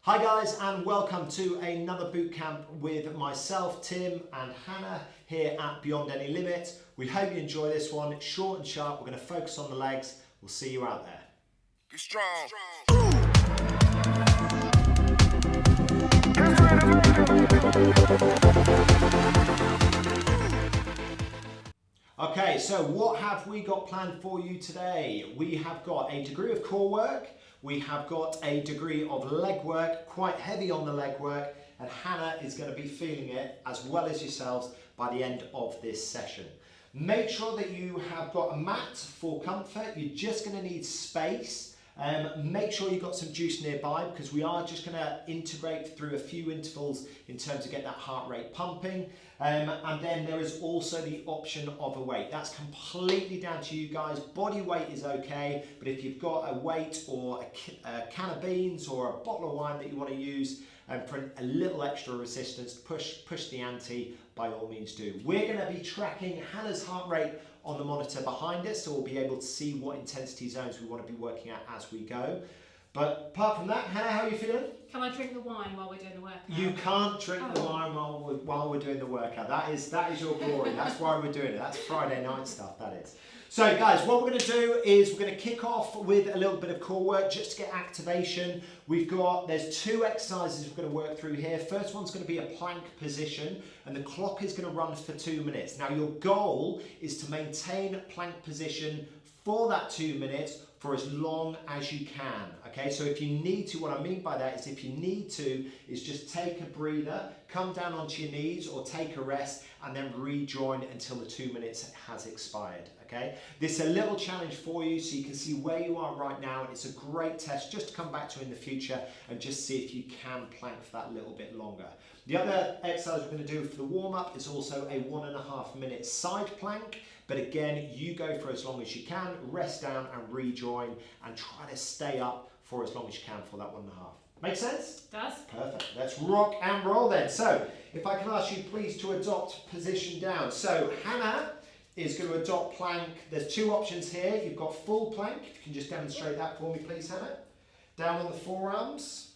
Hi guys, and welcome to another boot camp with myself, Tim, and Hannah here at Beyond Any Limit. We hope you enjoy this one. It's short and sharp. We're going to focus on the legs. We'll see you out there. Get strong. Okay, so what have we got planned for you today? We have got a degree of core work. We have got a degree of leg work, quite heavy on the leg work, and Hannah is going to be feeling it as well as yourselves by the end of this session. Make sure that you have got a mat for comfort. You're just going to need space. Make sure you've got some juice nearby because we are just going to integrate through a few intervals in terms of get that heart rate pumping. And then there is also the option of a weight. That's completely down to you guys. Body weight is okay, but if you've got a weight or a can of beans or a bottle of wine that you want to use for a little extra resistance, push the ante, by all means do. We're going to be tracking Hannah's heart rate on the monitor behind us, so we'll be able to see what intensity zones we want to be working at as we go. But apart from that, Hannah, how are you feeling? Can I drink the wine while we're doing the workout? You can't drink the wine while we're doing the workout. That is your glory. That's why we're doing it. That's Friday night stuff, that is. So guys, what we're going to do is we're going to kick off with a little bit of core work just to get activation. There's two exercises we're going to work through here. First one's going to be a plank position, and the clock is going to run for 2 minutes. Now your goal is to maintain plank position for that 2 minutes for as long as you can, okay? So if you need to, what I mean by that is if you need to, is just take a breather, come down onto your knees or take a rest and then rejoin until the 2 minutes has expired, okay? This is a little challenge for you so you can see where you are right now, and it's a great test just to come back to in the future and just see if you can plank for that little bit longer. The other exercise we're going to do for the warm-up is also a 1.5 minute side plank. But again, you go for as long as you can, rest down and rejoin, and try to stay up for as long as you can for that 1.5. Make sense? Does. Perfect. Let's rock and roll then. So, if I can ask you please to adopt position down. So, Hannah is going to adopt plank. There's two options here. You've got full plank. If you can just demonstrate that for me, please, Hannah. Down on the forearms.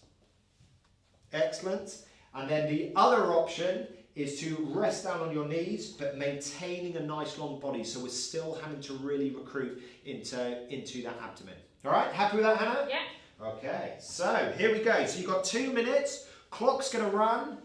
Excellent. And then the other option is to rest down on your knees, but maintaining a nice long body, so we're still having to really recruit into that abdomen. All right, happy with that, Hannah? Yeah. Okay, so here we go. So you've got 2 minutes, clock's gonna run,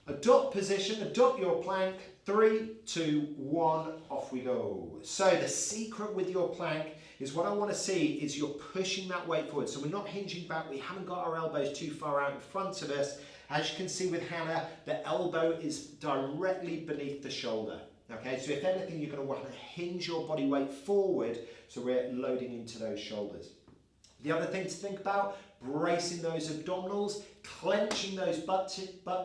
adopt position, adopt your plank, 3, 2, 1, off we go. So the secret with your plank is what I wanna see is you're pushing that weight forward. So we're not hinging back, we haven't got our elbows too far out in front of us. As you can see with Hannah, the elbow is directly beneath the shoulder. Okay, so if anything, you're going to want to hinge your body weight forward so we're loading into those shoulders. The other thing to think about, bracing those abdominals, clenching those butt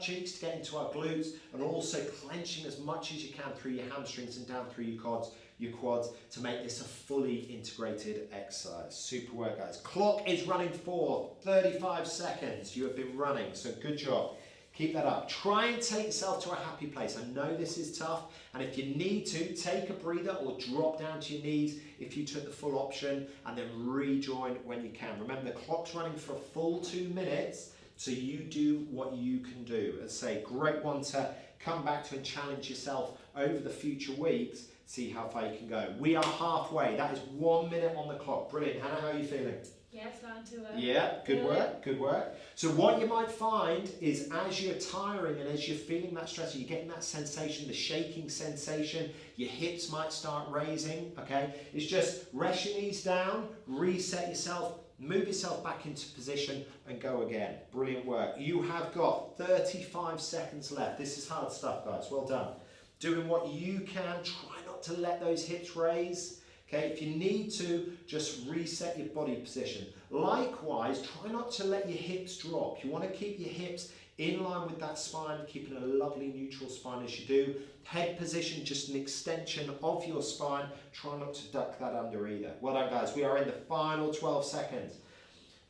cheeks to get into our glutes, and also clenching as much as you can through your hamstrings and down through your quads to make this a fully integrated exercise. Super work, guys. Clock is running for 35 seconds. You have been running, so good job. Keep that up. Try and take yourself to a happy place. I know this is tough, and if you need to, take a breather or drop down to your knees if you took the full option, and then rejoin when you can. Remember, the clock's running for a full 2 minutes, so you do what you can do. As I say, great one to come back to and challenge yourself over the future weeks. See how far you can go. We are halfway. That is 1 minute on the clock. Brilliant. Hannah, how are you feeling? Yeah, starting to Yeah, good work, good work. So what you might find is as you're tiring and as you're feeling that stress, you're getting that sensation, the shaking sensation, your hips might start raising, okay? It's just rest your knees down, reset yourself, move yourself back into position and go again. Brilliant work. You have got 35 seconds left. This is hard stuff, guys. Well done. Doing what you can. Try not to let those hips raise. Okay, if you need to, just reset your body position. Likewise, try not to let your hips drop. You want to keep your hips in line with that spine, keeping a lovely neutral spine as you do. Head position, just an extension of your spine. Try not to duck that under either. Well done, guys. We are in the final 12 seconds.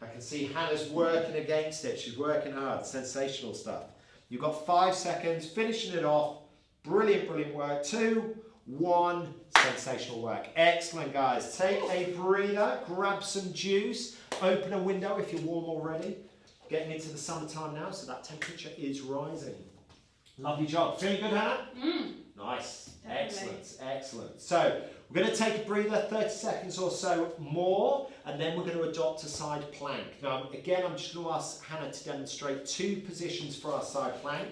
I can see Hannah's working against it. She's working hard. Sensational stuff. You've got 5 seconds, finishing it off. Brilliant, brilliant work. 2, 1, sensational work. Excellent, guys. Take a breather, grab some juice, open a window if you're warm already. getting into the summertime now, so that temperature is rising. Lovely job. Feeling good, Hannah? Nice. Definitely. Excellent. So we're going to take a breather, 30 seconds or so more, and then we're going to adopt a side plank. Now, again, I'm just going to ask Hannah to demonstrate 2 positions for our side plank.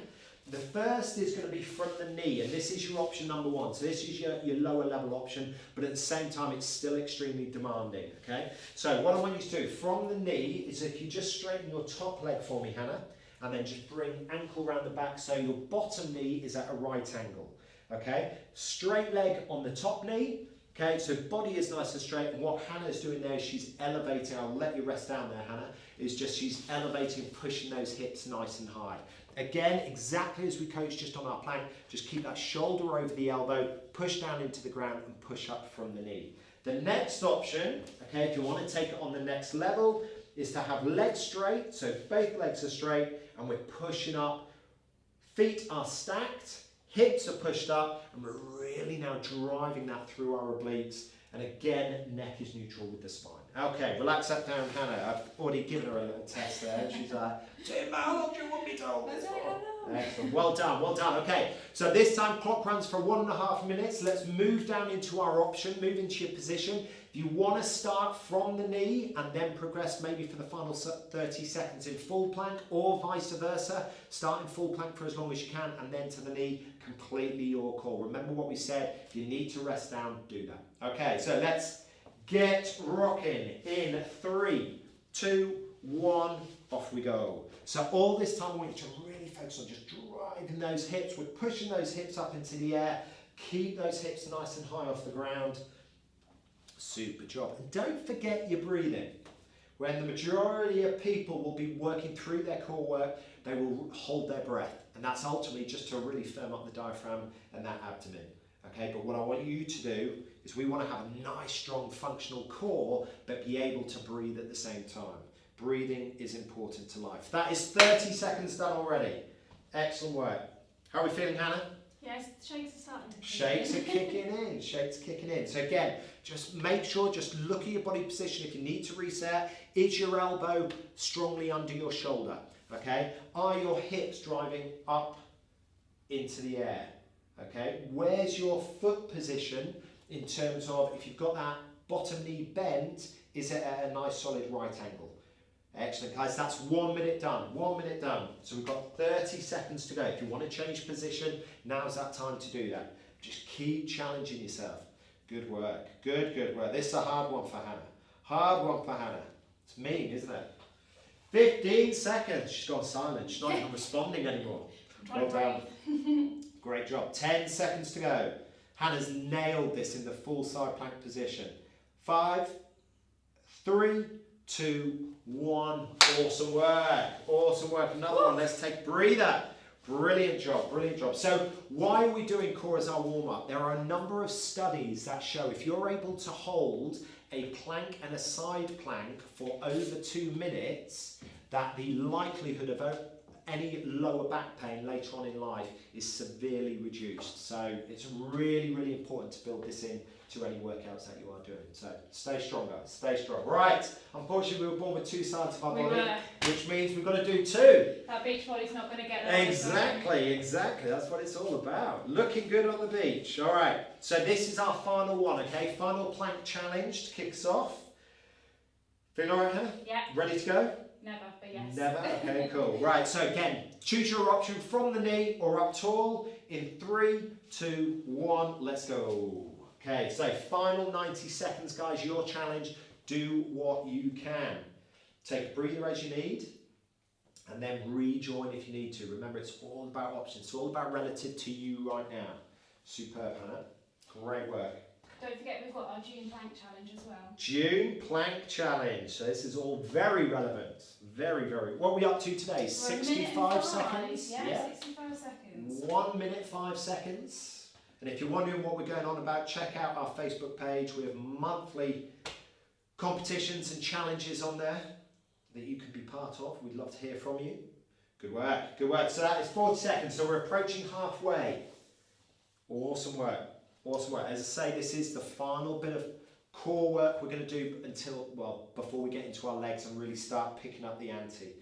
The first is going to be from the knee, and this is your option number 1. So this is your lower level option, but at the same time, it's still extremely demanding, okay? So what I want you to do from the knee is if you just straighten your top leg for me, Hannah, and then just bring ankle round the back so your bottom knee is at a right angle, okay? Straight leg on the top knee, okay? So body is nice and straight, and what Hannah's doing there is she's elevating, I'll let you rest down there, Hannah, is just she's elevating, pushing those hips nice and high. Again, exactly as we coached just on our plank, just keep that shoulder over the elbow, push down into the ground and push up from the knee. The next option, okay, if you want to take it on the next level, is to have legs straight, so both legs are straight and we're pushing up, feet are stacked, hips are pushed up, and we're really now driving that through our obliques, and again, neck is neutral with the spine. Okay, relax that down, Hannah. I've already given her a little test there. She's like, Tim, how long do you want me to hold this for? Excellent, well done. Okay, so this time clock runs for 1.5 minutes. Let's move down into our option, move into your position. If you want to start from the knee and then progress maybe for the final 30 seconds in full plank, or vice versa, start in full plank for as long as you can and then to the knee, completely your call. Remember what we said, if you need to rest down, do that. Okay, so let's get rocking in 3, 2, 1, off we go. So all this time I want you to really focus on just driving those hips. We're pushing those hips up into the air. Keep those hips nice and high off the ground. Super job. And don't forget your breathing. When the majority of people will be working through their core work, they will hold their breath. And that's ultimately just to really firm up the diaphragm and that abdomen. Okay, but what I want you to do is we want to have a nice, strong, functional core, but be able to breathe at the same time. Breathing is important to life. That is 30 seconds done already. Excellent work. How are we feeling, Hannah? Yes, shakes are starting to kick Shakes are kicking in. Shakes kicking in. So again, just make sure, just look at your body position. If you need to reset, is your elbow strongly under your shoulder? Okay. Are your hips driving up into the air? Okay. Where's your foot position in terms of if you've got that bottom knee bent, is it at a nice solid right angle? Excellent, guys. That's 1 minute done. 1 minute done. So we've got 30 seconds to go. If you want to change position, now's that time to do that. Just keep challenging yourself. Good work. Good work. This is a hard one for Hannah. Hard one for Hannah. It's mean, isn't it? 15 seconds. She's gone silent. She's not even responding anymore. Well done. Great job. 10 seconds to go. Hannah's nailed this in the full side plank position. 5, 3, 2, 1. Awesome work. Awesome work. Another one. Let's take a breather. Brilliant job. Brilliant job. So why are we doing core as our warm-up? There are a number of studies that show if you're able to hold a plank and a side plank for over 2 minutes, that the likelihood of any lower back pain later on in life is severely reduced. So it's really, really important to build this in to any workouts that you are doing. So stay strong, guys. Stay strong. Right. Unfortunately, we were born with 2 sides of our body, which means we've got to do 2. That beach body's not going to get there. Exactly. That's what it's all about. Looking good on the beach. All right. So this is our final one, okay? Final plank challenge to kick us off. Feeling all right, Hannah? Yeah. Ready to go? Never, but yes. Never? Okay, cool. Right, so again, choose your option from the knee or up tall in 3, 2, 1. Let's go. Okay, so final 90 seconds, guys. Your challenge. Do what you can. Take a breather as you need, and then rejoin if you need to. Remember, it's all about options. It's all about relative to you right now. Superb, Hannah. Great work. Don't forget we've got our June plank challenge as well. June plank challenge. So this is all very relevant. Very, very. What are we up to today? 65 seconds? Yeah, 65 seconds. 1 minute, 5 seconds. And if you're wondering what we're going on about, check out our Facebook page. We have monthly competitions and challenges on there that you can be part of. We'd love to hear from you. Good work. Good work. So that is 40 seconds. So we're approaching halfway. Awesome work. Awesome work. As I say, this is the final bit of core work we're going to do until, well, before we get into our legs and really start picking up the ante.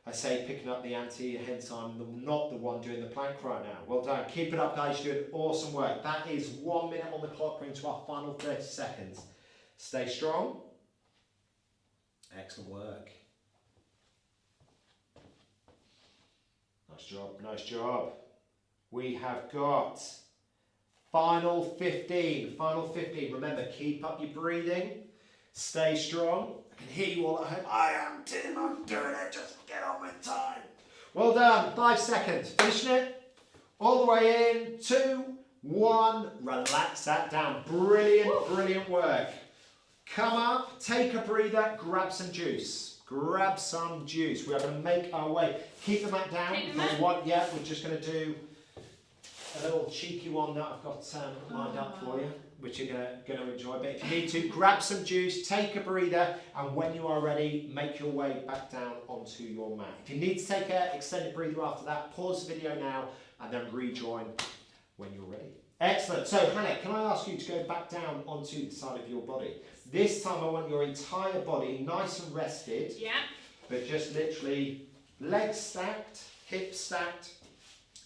I say picking up the ante, hence I'm not the one doing the plank right now. Well done. Keep it up, guys. You're doing awesome work. That is 1 minute on the clock. We're into our final 30 seconds. Stay strong. Excellent work. Nice job. Nice job. We have got final 15. Final 15. Remember, keep up your breathing. Stay strong. I can hear you all at home. I am Tim. I'm doing it. Just get on with time. Well done. 5 seconds. Finishing it. All the way in. 2, 1. Relax that down. Brilliant, brilliant work. Come up. Take a breather. Grab some juice. Grab some juice. We are going to make our way. Keep the mat down. Yeah, we're just going to do a little cheeky one that I've got lined up for you, which you're going to enjoy. But if you need to, grab some juice, take a breather, and when you are ready, make your way back down onto your mat. If you need to take an extended breather after that, pause the video now and then rejoin when you're ready. Excellent. So, Hannah, can I ask you to go back down onto the side of your body? This time I want your entire body nice and rested. Yeah. But just literally legs stacked, hips stacked.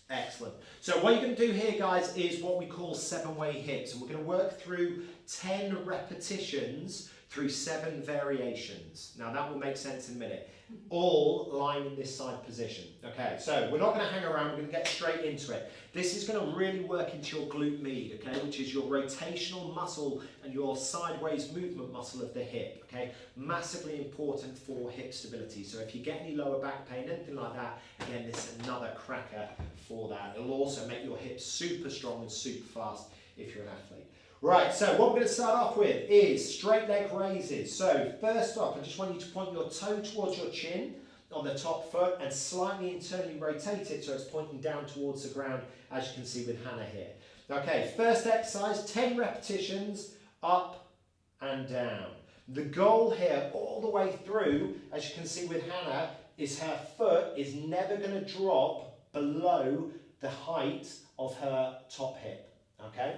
Excellent. So what you're going to do here, guys, is what we call 7-way hips. And we're going to work through 10 repetitions through 7 variations. Now that will make sense in a minute. All lying in this side position. Okay, so we're not going to hang around, we're going to get straight into it. This is going to really work into your glute med, okay, which is your rotational muscle and your sideways movement muscle of the hip, okay? Massively important for hip stability. So if you get any lower back pain, anything like that, again, this is another cracker for that. It'll also make your hips super strong and super fast if you're an athlete. Right, so what we're going to start off with is straight leg raises. So first off, I just want you to point your toe towards your chin on the top foot and slightly internally rotate it so it's pointing down towards the ground, as you can see with Hannah here. Okay, first exercise, 10 repetitions, up and down. The goal here all the way through, as you can see with Hannah, is her foot is never going to drop below the height of her top hip, okay?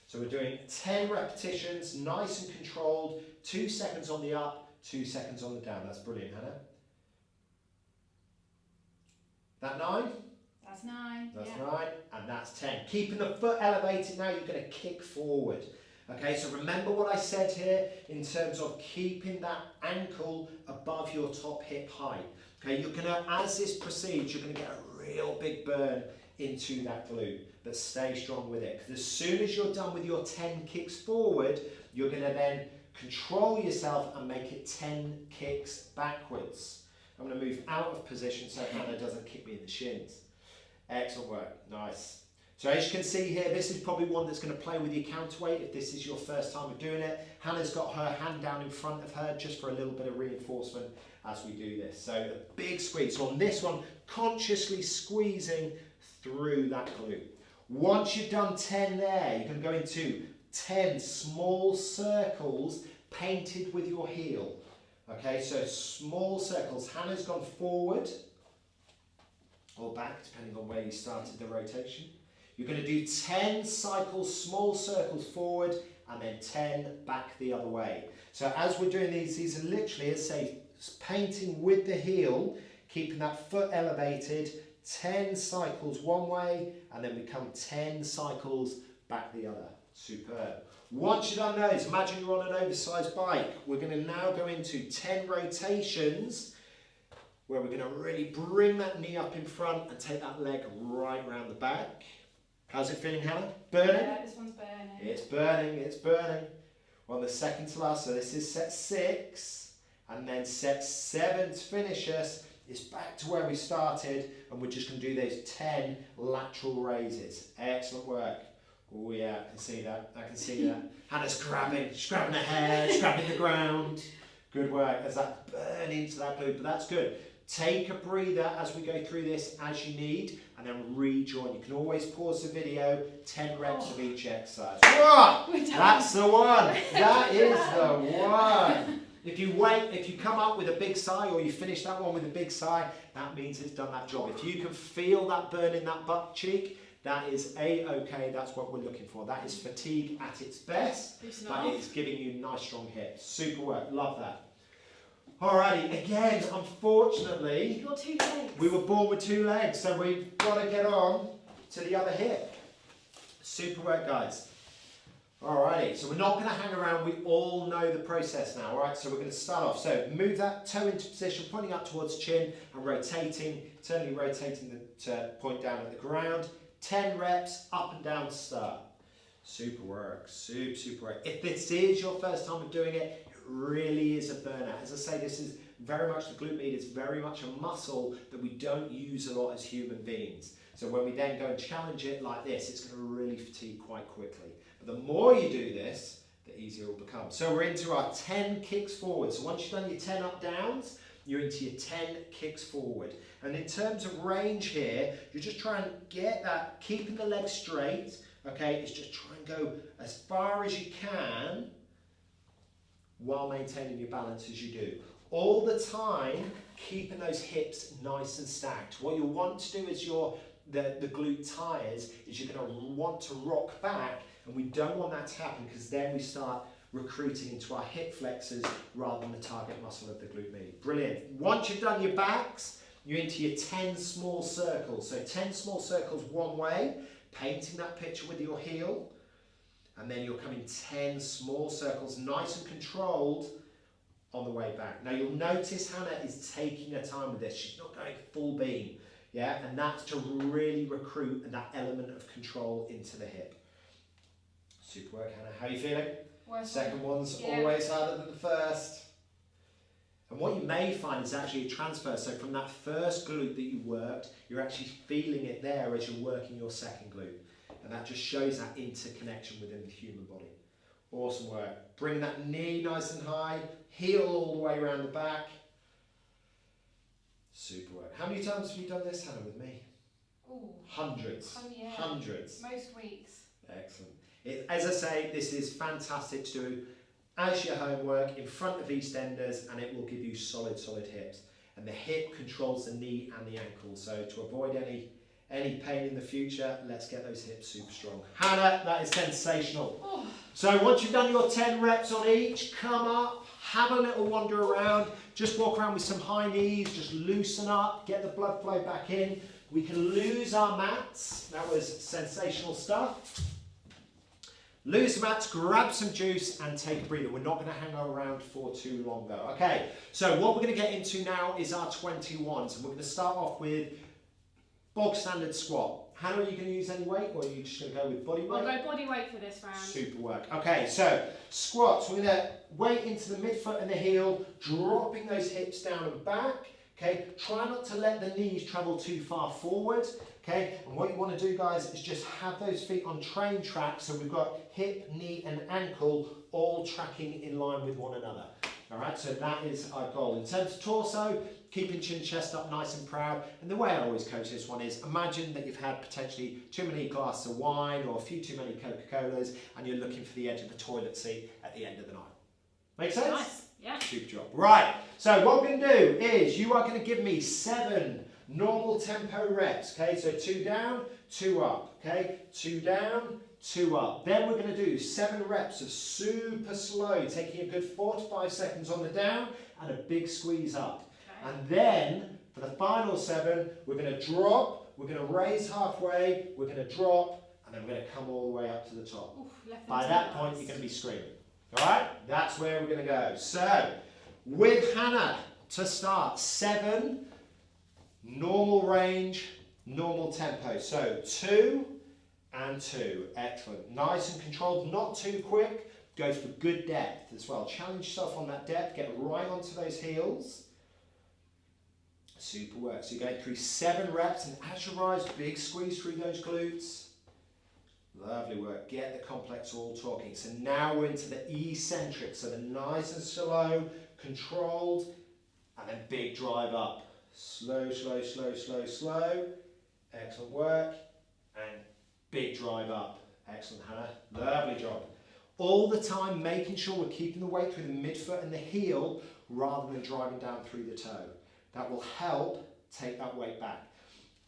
So we're doing 10 repetitions, nice and controlled, 2 seconds on the up, 2 seconds on the down. That's brilliant, Hannah. That 9? That's 9. That's 9, and that's 10. Keeping the foot elevated now, you're going to kick forward. Okay, so remember what I said here in terms of keeping that ankle above your top hip height. Okay, you're going to, as this proceeds, you're going to get a real big burn into that glute, but stay strong with it. Because as soon as you're done with your 10 kicks forward, you're going to then control yourself and make it 10 kicks backwards. I'm going to move out of position so Hannah doesn't kick me in the shins. Excellent work, nice. So as you can see here, this is probably one that's going to play with your counterweight if this is your first time of doing it. Hannah's got her hand down in front of her just for a little bit of reinforcement as we do this. So a big squeeze. So on this one, consciously squeezing through that glute. Once you've done 10 there, you're going to go into 10 small circles painted with your heel. Okay, so small circles. Hannah's gone forward or back, depending on where you started the rotation. You're going to do 10 cycles, small circles forward, and then 10 back the other way. So as we're doing these are literally, as I say, painting with the heel, keeping that foot elevated, 10 cycles one way, and then we come 10 cycles back the other. Superb. Once you've done those, imagine you're on an oversized bike. We're going to now go into 10 rotations where we're going to really bring that knee up in front and take that leg right round the back. How's it feeling, Hannah? Burning? Yeah, this one's burning. It's burning, it's burning. We're on the second to last, so this is set 6, and then set 7 to finish us. It's back to where we started, and we're just going to do those 10 lateral raises. Excellent work. Oh yeah, I can see that. I can see that. Hannah's grabbing. She's grabbing her hair. She's grabbing the ground. Good work. As that burn into that glute, but that's good. Take a breather as we go through this as you need, and then rejoin. You can always pause the video. 10 reps of each exercise. Whoa! That's the one. That is the one. If you come up with a big sigh, or you finish that one with a big sigh, that means it's done that job. If you can feel that burn in that butt cheek, that is A-OK, that's what we're looking for. That is fatigue at its best, but it's giving you nice strong hips. Super work, love that. Alrighty, again, unfortunately, You've got 2 legs. we were born with 2 legs, so we've got to get on to the other hip. Super work, guys. Alrighty, so we're not going to hang around. We all know the process now, alright? So we're going to start off. So move that toe into position, pointing up towards chin and rotating, internally rotating the point down at the ground. 10 reps, up and down start. Super work, super work. If this is your first time of doing it, it really is a burnout. As I say, this is very much, the glute med is very much a muscle that we don't use a lot as human beings. So when we then go and challenge it like this, it's going to really fatigue quite quickly. But the more you do this, the easier it will become. So we're into our 10 kicks forward. So once you've done your 10 up downs, you're into your 10 kicks forward. And in terms of range here, you're just trying to get that, keeping the legs straight, okay? It's just try and go as far as you can while maintaining your balance as you do. All the time, keeping those hips nice and stacked. What you'll want to do is the glute tires is you're going to want to rock back, and we don't want that to happen because then we start recruiting into our hip flexors rather than the target muscle of the glute med. Brilliant. Once you've done your backs, you're into your 10 small circles. So 10 small circles one way, painting that picture with your heel, and then you're coming 10 small circles, nice and controlled, on the way back. Now you'll notice Hannah is taking her time with this. She's not going full beam, yeah, and that's to really recruit that element of control into the hip. Super work, Hannah. How are you feeling? Second one's always harder than the first. And what you may find is actually a transfer. So from that first glute that you worked, you're actually feeling it there as you're working your second glute. And that just shows that interconnection within the human body. Awesome work. Bring that knee nice and high, heel all the way around the back. Super work. How many times have you done this, Hannah, with me? Ooh. Hundreds. Oh, yeah. Hundreds. Most weeks. Excellent. As I say, this is fantastic to do as your homework in front of EastEnders, and it will give you solid hips. And the hip controls the knee and the ankle. So to avoid any pain in the future, let's get those hips super strong. Hannah, that is sensational. Oh. So once you've done your 10 reps on each, come up, have a little wander around, just walk around with some high knees, just loosen up, get the blood flow back in. We can lose our mats. That was sensational stuff. Lose the mats, grab some juice and take a breather. We're not going to hang around for too long though. Okay, so what we're going to get into now is our 21s. And we're going to start off with bog standard squat. Hannah, are you going to use any weight or are you just going to go with body weight? I'll go body weight for this round. Super work. Okay, so squats. We're going to weight into the midfoot and the heel, dropping those hips down and back. Okay, try not to let the knees travel too far forward. Okay, and what you want to do, guys, is just have those feet on train tracks. So we've got hip, knee and ankle all tracking in line with one another. All right, so that is our goal. In terms of torso, keeping chin, chest up nice and proud. And the way I always coach this one is imagine that you've had potentially too many glasses of wine or a few too many Coca-Colas and you're looking for the edge of the toilet seat at the end of the night. Make sense? Nice, yeah. Super job. Right, so what we're going to do is you are going to give me 7 normal tempo reps, okay? So 2 down, 2 up, okay? 2 down, 2 up. Then we're going to do 7 reps of super slow, taking a good 4 to 5 seconds on the down and a big squeeze up. Okay. And then for the final 7, we're going to drop, we're going to raise halfway, we're going to drop, and then we're going to come all the way up to the top. Oof, by that point, you're going to be screaming. All right? That's where we're going to go. So, with Hannah to start, 7 normal range, normal tempo. So 2 and 2. Excellent. Nice and controlled, not too quick. Go for good depth as well. Challenge yourself on that depth. Get right onto those heels. Super work. So you're going through 7 reps, and as you rise, big squeeze through those glutes. Lovely work. Get the complex all talking. So now we're into the eccentric. So the nice and slow, controlled, and then big drive up. Slow, slow, slow, slow, slow. Excellent work. And big drive up. Excellent, Hannah. Lovely job. All the time making sure we're keeping the weight through the midfoot and the heel rather than driving down through the toe. That will help take that weight back.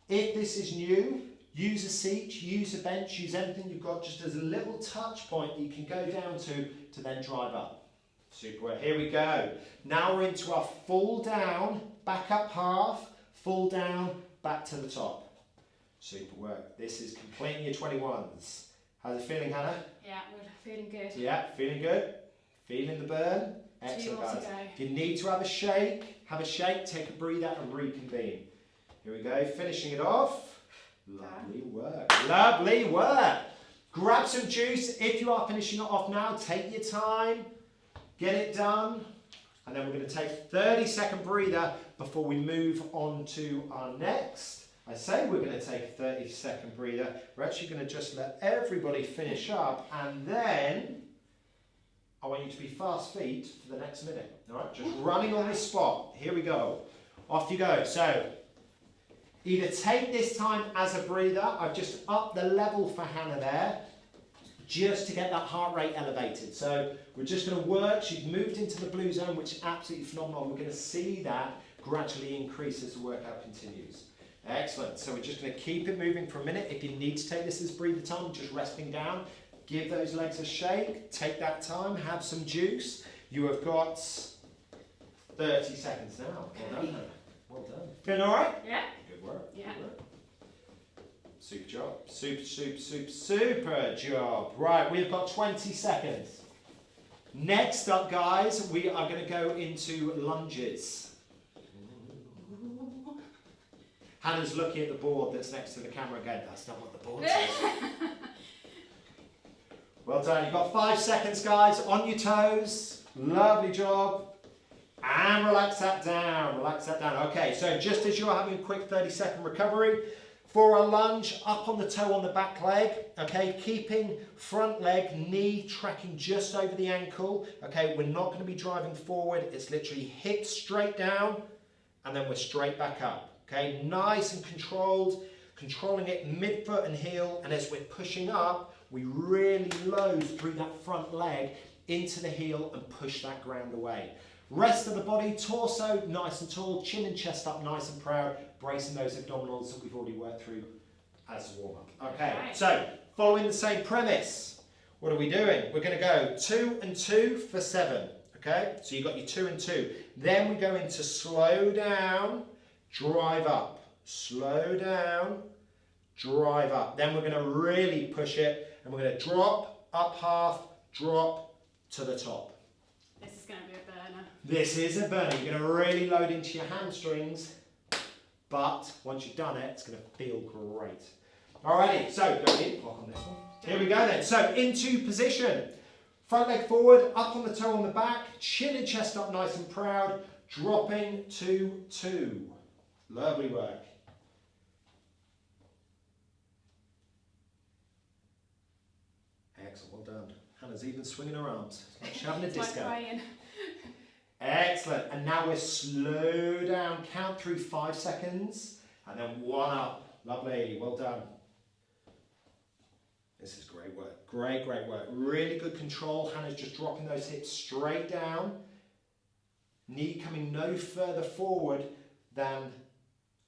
If this is new, use a seat, use a bench, use anything you've got just as a little touch point that you can go down to then drive up. Super work. Here we go. Now we're into our full down, back up half, full down, back to the top. Super work. This is completing your 21s. How's it feeling, Hannah? Yeah, we're feeling good. Yeah, feeling good? Feeling the burn? Excellent, Two more to guys. go. If you need to have a shake, take a breather and reconvene. Here we go, finishing it off. Lovely work. Lovely work. Grab some juice. If you are finishing it off now, take your time. Get it done. And then we're going to take a 30-second breather before we move on to our next. I say we're going to take a 30-second breather. We're actually going to just let everybody finish up, and then I want you to be fast feet for the next minute. All right, just running on the spot. Here we go. Off you go. So either take this time as a breather. I've just upped the level for Hannah there, just to get that heart rate elevated. So we're just going to work. She's moved into the blue zone, which is absolutely phenomenal. We're going to see that gradually increase as the workout continues. Excellent. So we're just going to keep it moving for a minute. If you need to take this as breather time, just resting down. Give those legs a shake. Take that time. Have some juice. You have got 30 seconds now. Well done. Well done. Feeling all right? Yeah. Good work. Yeah. Good work. Super job. Super job. Right, we've got 20 seconds. Next up, guys, we are going to go into lunges. Hannah's looking at the board that's next to the camera again. That's not what the board says. Well done. You've got 5 seconds, guys. On your toes. Lovely job. And relax that down. Relax that down. Okay, so just as you're having a quick 30-second recovery, for our lunge, up on the toe on the back leg, okay, keeping front leg, knee tracking just over the ankle, okay, we're not going to be driving forward, it's literally hips straight down, and then we're straight back up, okay, nice and controlled, controlling it mid-foot and heel, and as we're pushing up, we really load through that front leg into the heel and push that ground away. Rest of the body, torso nice and tall, chin and chest up nice and proud, bracing those abdominals that we've already worked through as a warm-up. Okay, so following the same premise, what are we doing? We're going to go 2 and 2 for 7. Okay, so you've got your 2 and 2. Then we go into slow down, drive up. Slow down, drive up. Then we're going to really push it, and we're going to drop, up half, drop to the top. This is going to be a burner. This is a burner. You're going to really load into your hamstrings, but once you've done it, it's going to feel great. Alrighty, so go in, walk on this one. Here we go then. So into position. Front leg forward, up on the toe on the back, chin and chest up nice and proud, dropping to 2. Lovely work. Excellent, well done. Hannah's even swinging her arms. It's like she's having a disco. Excellent. And now we're slow down. Count through 5 seconds. And then 1 up. Lovely. Well done. This is great work. Great work. Really good control. Hannah's just dropping those hips straight down. Knee coming no further forward than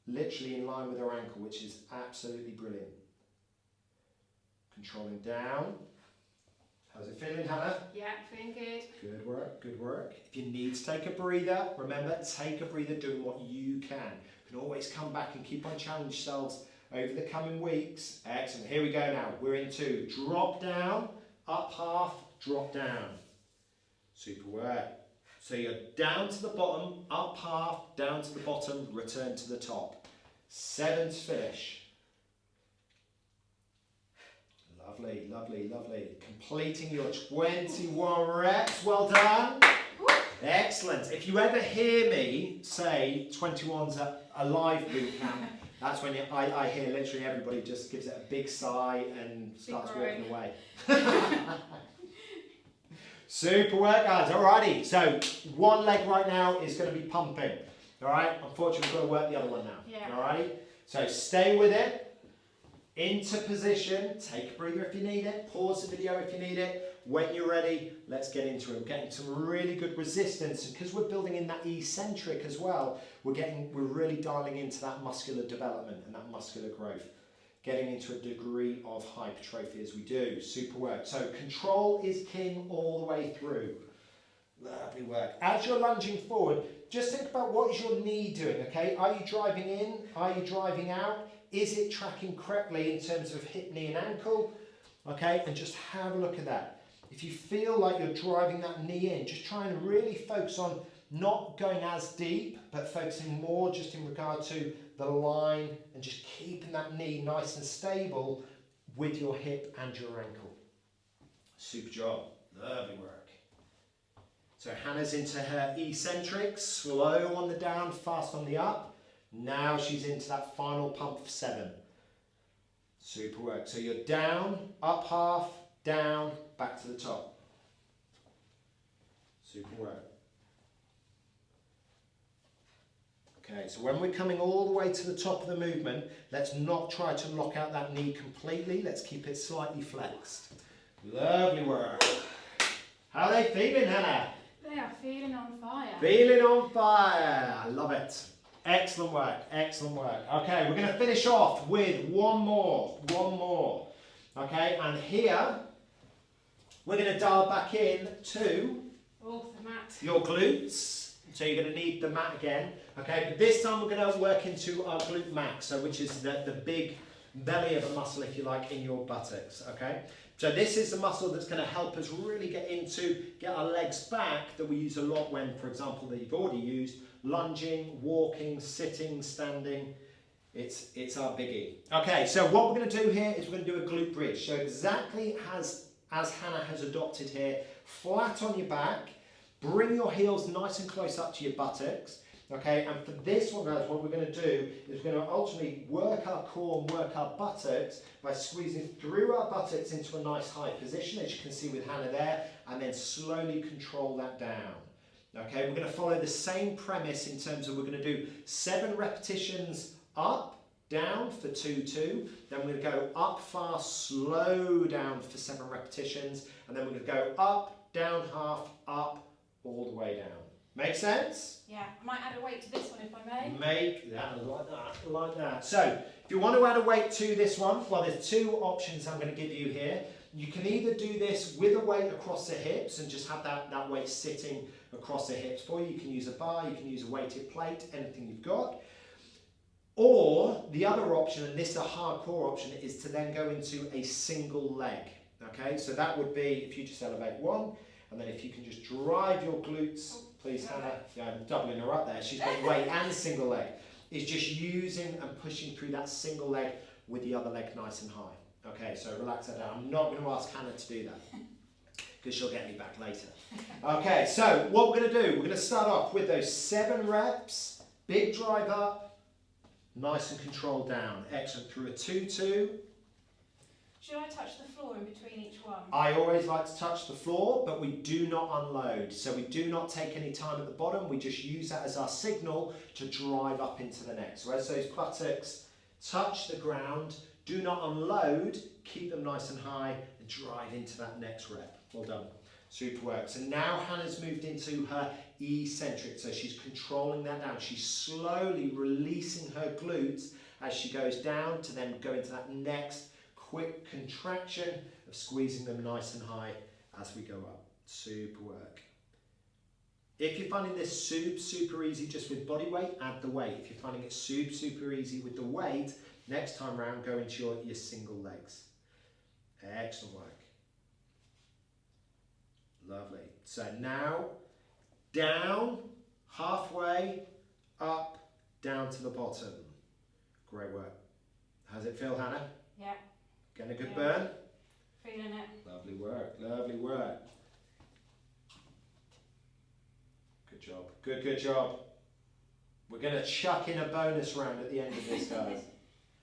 literally in line with her ankle, which is absolutely brilliant. Controlling down. How's it feeling, Hannah? Yeah, feeling good. Good work. If you need to take a breather, remember, take a breather doing what you can. You can always come back and keep on challenging yourselves over the coming weeks. Excellent. Here we go now. We're into drop down, up half, drop down. Super work. So you're down to the bottom, up half, down to the bottom, return to the top. 7 to finish. Lovely. Completing your 21 reps. Well done. Excellent. If you ever hear me say 21's a live boot camp, that's when I hear literally everybody just gives it a big sigh and starts walking away. Super work, guys. Alrighty. So one leg right now is going to be pumping. Alright. Unfortunately, we've got to work the other one now. Yeah. Alrighty. So stay with it. Into position, take a breather if you need it, pause the video if you need it. When you're ready, let's get into it. We're getting some really good resistance, and because we're building in that eccentric as well, we're really dialing into that muscular development and that muscular growth, getting into a degree of hypertrophy as we do. Super work. So control is king all the way through. Lovely work. As you're lunging forward, just think about what is your knee doing, okay? Are you driving in? Are you driving out? Is it tracking correctly in terms of hip, knee and ankle? Okay, and just have a look at that. If you feel like you're driving that knee in, just try and really focus on not going as deep, but focusing more just in regard to the line and just keeping that knee nice and stable with your hip and your ankle. Super job. Lovely work. So Hannah's into her eccentrics, slow on the down, fast on the up. Now she's into that final pump for 7. Super work. So you're down, up half, down, back to the top. Super work. Okay, so when we're coming all the way to the top of the movement, let's not try to lock out that knee completely. Let's keep it slightly flexed. Lovely work. How are they feeling, Hannah? They are feeling on fire. Feeling on fire. I love it. Excellent work. Excellent work. Okay, we're going to finish off with one more. Okay, and here we're going to dial back in to the mat. your glutes. So you're going to need the mat again. Okay, but this time we're going to work into our glute max, so which is the big belly of a muscle, if you like, in your buttocks. Okay. So this is the muscle that's going to help us really get our legs back, that we use a lot when, for example, that you've already used, lunging, walking, sitting, standing. It's our biggie. Okay, so what we're going to do here is we're going to do a glute bridge. So exactly as Hannah has adopted here, flat on your back, bring your heels nice and close up to your buttocks. Okay, and for this one, guys, what we're going to do is we're going to ultimately work our core and work our buttocks by squeezing through our buttocks into a nice high position, as you can see with Hannah there, and then slowly control that down. Okay, we're going to follow the same premise in terms of we're going to do 7 repetitions up, down for 2-2, then we're going to go up fast, slow down for 7 repetitions, and then we're going to go up, down half, up, all the way down. Make sense? Yeah, I might add a weight to this one if I may. Make that like that. So, if you want to add a weight to this one, well, there's 2 options I'm going to give you here. You can either do this with a weight across the hips and just have that weight sitting across the hips for you. You can use a bar, you can use a weighted plate, anything you've got. Or the other option, and this is a hardcore option, is to then go into a single leg. Okay, so that would be if you just elevate one, and then if you can just drive your glutes. Please, Hannah. Yeah, I'm doubling her up there. She's got weight and single leg. Is just using and pushing through that single leg with the other leg nice and high. Okay, so relax that down. I'm not going to ask Hannah to do that because she'll get me back later. Okay, so what we're going to do, we're going to start off with those 7 reps. Big drive up, nice and controlled down. Excellent. Through a 2-2. Should I touch the floor in between each one? I always like to touch the floor, but we do not unload. So we do not take any time at the bottom. We just use that as our signal to drive up into the next. So as those buttocks touch the ground, do not unload, keep them nice and high, and drive into that next rep. Well done. Super work. So now Hannah's moved into her eccentric. So she's controlling that down. She's slowly releasing her glutes as she goes down to then go into that next quick contraction of squeezing them nice and high as we go up. Super work. If you're finding this super easy just with body weight, add the weight. If you're finding it super easy with the weight, next time round go into your single legs. Excellent work. Lovely. So now down, halfway, up, down to the bottom. Great work. How's it feel, Hannah? Yeah. Getting a good burn? Feeling it. Lovely work, lovely work. Good job, good job. We're going to chuck in a bonus round at the end of this, guys.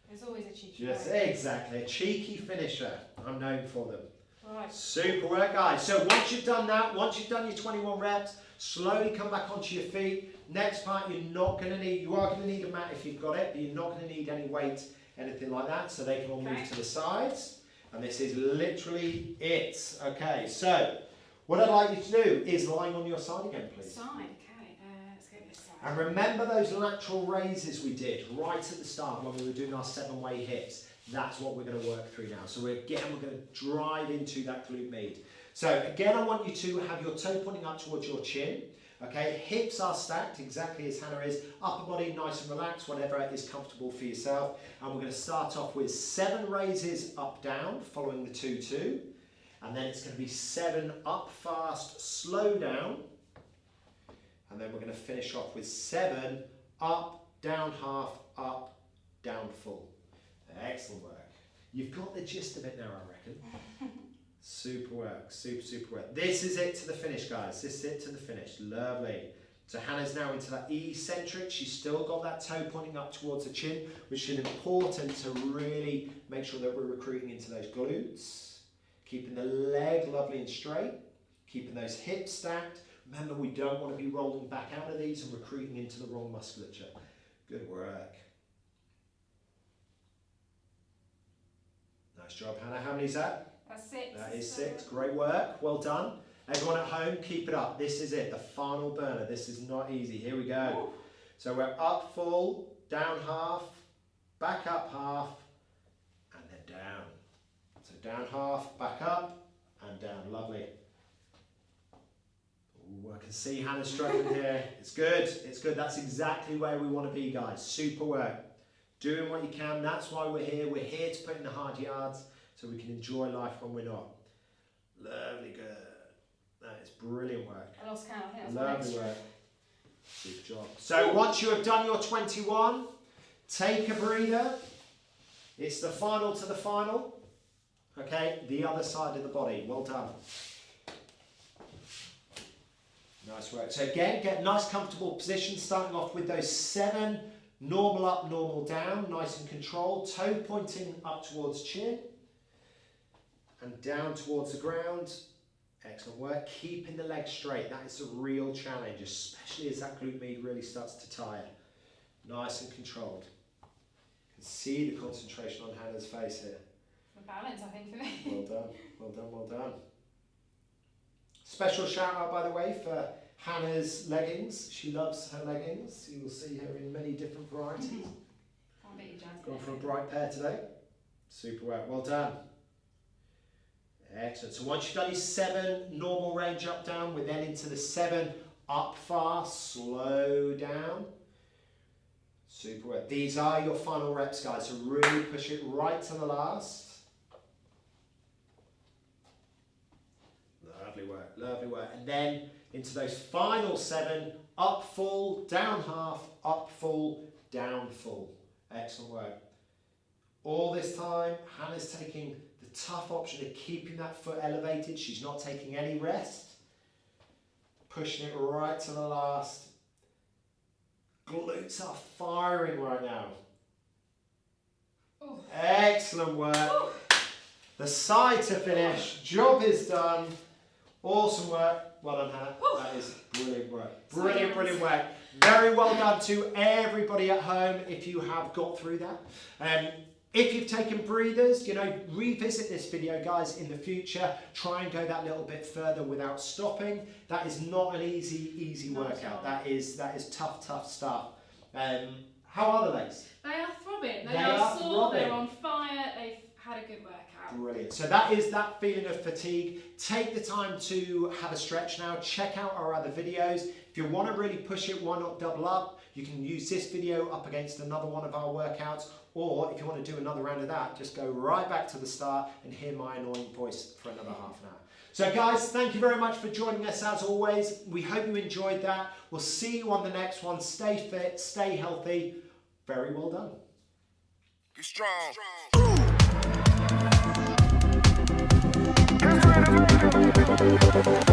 There's always a cheeky Yes, round. exactly, a cheeky finisher. I'm known for them. Right. Super work, guys. So once you've done that, once you've done your 21 reps, slowly come back onto your feet. Next part, you are going to need a mat if you've got it, but you're not going to need any weight, anything like that, so they can all move to the sides. And this is literally it. Okay, so what I'd like you to do is lying on your side again, please. Side, okay. Let's go this side. And remember those lateral raises we did right at the start when we were doing our 7-way hits. That's what we're going to work through now. So we're going to drive into that glute med. So again, I want you to have your toe pointing up towards your chin. Okay, hips are stacked exactly as Hannah is. Upper body nice and relaxed, whatever is comfortable for yourself. And we're going to start off with 7 raises up down, following the 2-2. And then it's going to be 7 up fast, slow down. And then we're going to finish off with 7 up, down half, up, down full. Excellent work. You've got the gist of it now, I reckon. Super work, super work. This is it to the finish, guys. This is it to the finish. Lovely. So Hannah's now into that eccentric. She's still got that toe pointing up towards the chin, which is important to really make sure that we're recruiting into those glutes. Keeping the leg lovely and straight. Keeping those hips stacked. Remember, we don't want to be rolling back out of these and recruiting into the wrong musculature. Good work. Nice job, Hannah. How many is that? That's 6. That is 6. Great work. Well done. Everyone at home, keep it up. This is it. The final burner. This is not easy. Here we go. Ooh. So we're up full, down half, back up half, and then down. So down half, back up, and down. Lovely. Ooh, I can see Hannah struggling here. It's good. It's good. That's exactly where we want to be, guys. Super work. Doing what you can. That's why we're here. We're here to put in the hard yards so we can enjoy life when we're not. Lovely, good. That is brilliant work. I lost count. I think that's Lovely work. Super job. So once you have done your 21, take a breather. It's the final to the final. Okay, the other side of the body. Well done. Nice work. So again, get a nice comfortable position, starting off with those 7 normal up, normal down, nice and controlled. Toe pointing up towards chin and down towards the ground. Excellent work. Keeping the legs straight. That is a real challenge, especially as that glute med really starts to tire. Nice and controlled. You can see the concentration on Hannah's face here. The balance, I think, for me. Well done, well done, well done. Special shout out, by the way, for Hannah's leggings. She loves her leggings. You will see her in many different varieties. Can't beat you, Jazz. Gone for a bright pair today. Super work, well done. Excellent. So once you've done your 7 normal range up down, we're then into the 7 up fast, slow down. Super work. These are your final reps, guys. So really push it right to the last. Lovely work, lovely work. And then into those final 7, up full, down half, up full, down full. Excellent work. All this time, Hannah's taking the tough option of keeping that foot elevated. She's not taking any rest. Pushing it right to the last. Glutes are firing right now. Ooh. Excellent work. Ooh. The side to finish. Job is done. Awesome work. Well done, Hannah. Ooh. That is brilliant work. Brilliant, brilliant work. Very well done to everybody at home if you have got through that. If you've taken breathers, you know, revisit this video, guys, in the future. Try and go that little bit further without stopping. That is not an easy workout. That is tough stuff. How are the legs? They are throbbing. They are are sore. throbbing. They're on fire. They've had a good workout. Brilliant. So that is that feeling of fatigue. Take the time to have a stretch now. Check out our other videos. If you want to really push it, why not double up? You can use this video up against another one of our workouts, or if you want to do another round of that, just go right back to the start and hear my annoying voice for another half an hour. So guys, thank you very much for joining us as always. We hope you enjoyed that. We'll see you on the next one. Stay fit, stay healthy. Very well done. Get strong. Get strong.